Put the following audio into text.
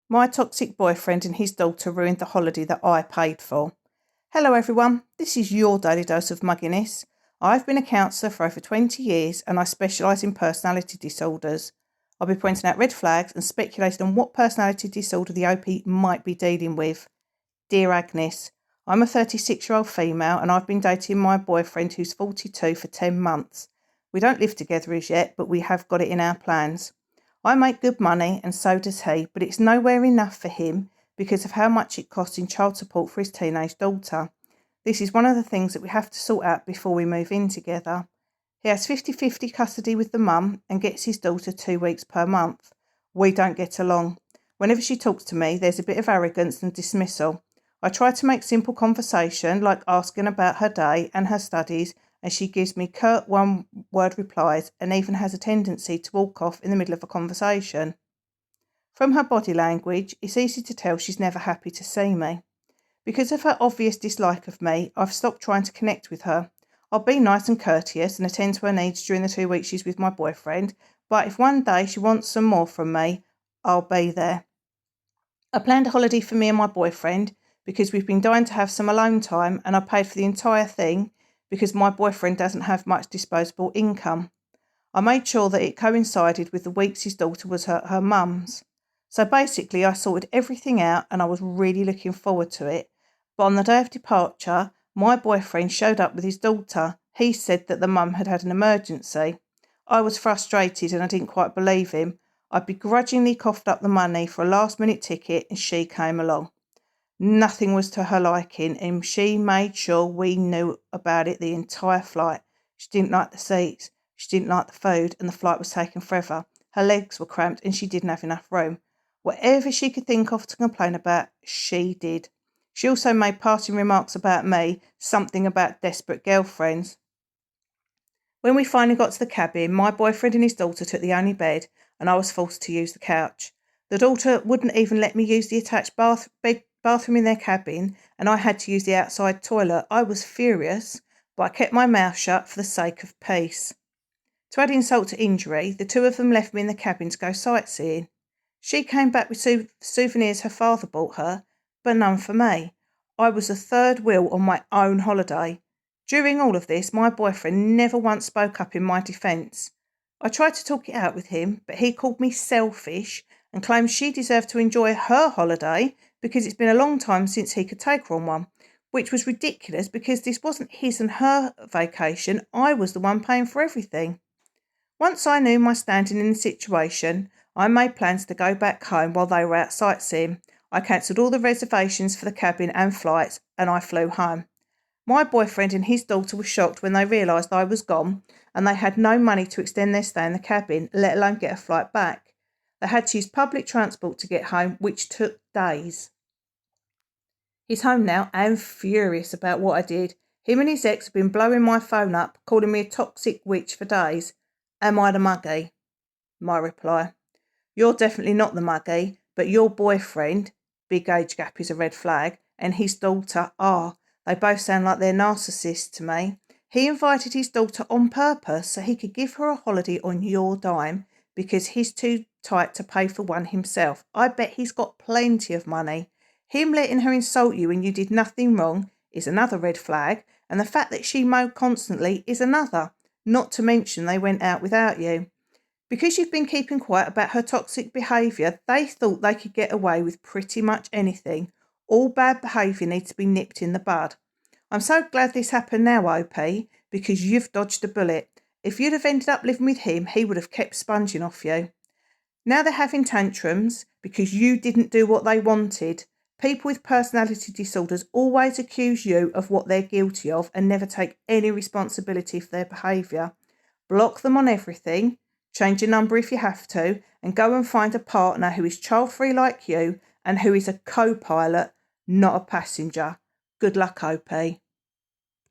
My toxic boyfriend and his daughter ruined the holiday that I paid for. Hello everyone, this is your daily dose of mugginess. I've been a counsellor for over 20 years and I specialise in personality disorders. I'll be pointing out red flags and speculating on what personality disorder the OP might be dealing with. Dear Agnes, I'm a 36-year-old female and I've been dating my boyfriend who's 42 for 10 months. We don't live together as yet, but we have got it in our plans. I make good money and so does he, but it's nowhere enough for him because of how much it costs in child support for his teenage daughter. This is one of the things that we have to sort out before we move in together. He has 50-50 custody with the mum and gets his daughter 2 weeks per month. We don't get along. Whenever she talks to me, there's a bit of arrogance and dismissal. I try to make simple conversation, like asking about her day and her studies, and she gives me curt one-word replies and even has a tendency to walk off in the middle of a conversation. From her body language, it's easy to tell she's never happy to see me. Because of her obvious dislike of me, I've stopped trying to connect with her. I'll be nice and courteous and attend to her needs during the 2 weeks she's with my boyfriend, but if one day she wants some more from me, I'll be there. I planned a holiday for me and my boyfriend because we've been dying to have some alone time, and I paid for the entire thing because my boyfriend doesn't have much disposable income. I made sure that it coincided with the weeks his daughter was her mum's. So basically I sorted everything out and I was really looking forward to it. But on the day of departure, my boyfriend showed up with his daughter. He said that the mum had had an emergency. I was frustrated and I didn't quite believe him. I begrudgingly coughed up the money for a last-minute ticket and she came along. Nothing was to her liking and she made sure we knew about it the entire flight. She didn't like the seats, she didn't like the food, and the flight was taking forever. Her legs were cramped and she didn't have enough room. Whatever she could think of to complain about, she did. She also made passing remarks about me, something about desperate girlfriends. When we finally got to the cabin, my boyfriend and his daughter took the only bed and I was forced to use the couch. The daughter wouldn't even let me use the attached bathroom in their cabin and I had to use the outside toilet. I was furious, but I kept my mouth shut for the sake of peace. To add insult to injury, the two of them left me in the cabin to go sightseeing. She came back with souvenirs her father bought her, but none for me. I was the third wheel on my own holiday. During all of this, my boyfriend never once spoke up in my defence. I tried to talk it out with him, but he called me selfish and claimed she deserved to enjoy her holiday because it's been a long time since he could take her on one, which was ridiculous because this wasn't his and her vacation. I was the one paying for everything. Once I knew my standing in the situation, I made plans to go back home while they were out sightseeing. I cancelled all the reservations for the cabin and flights and I flew home. My boyfriend and his daughter were shocked when they realised I was gone and they had no money to extend their stay in the cabin, let alone get a flight back. They had to use public transport to get home, which took days. He's home now and furious about what I did. Him and his ex have been blowing my phone up, calling me a toxic witch for days. Am I the Muggy? My reply: you're definitely not the Muggy, but your boyfriend, big age gap is a red flag, and his daughter are. They both sound like they're narcissists to me. He invited his daughter on purpose so he could give her a holiday on your dime because he's too tight to pay for one himself. I bet he's got plenty of money. Him letting her insult you when you did nothing wrong is another red flag, and the fact that she mowed constantly is another, not to mention they went out without you. Because you've been keeping quiet about her toxic behaviour, they thought they could get away with pretty much anything. All bad behaviour needs to be nipped in the bud. I'm so glad this happened now, OP, because you've dodged a bullet. If you'd have ended up living with him, he would have kept sponging off you. Now they're having tantrums because you didn't do what they wanted. People with personality disorders always accuse you of what they're guilty of and never take any responsibility for their behaviour. Block them on everything, change your number if you have to, and go and find a partner who is child-free like you and who is a co-pilot, not a passenger. Good luck, OP.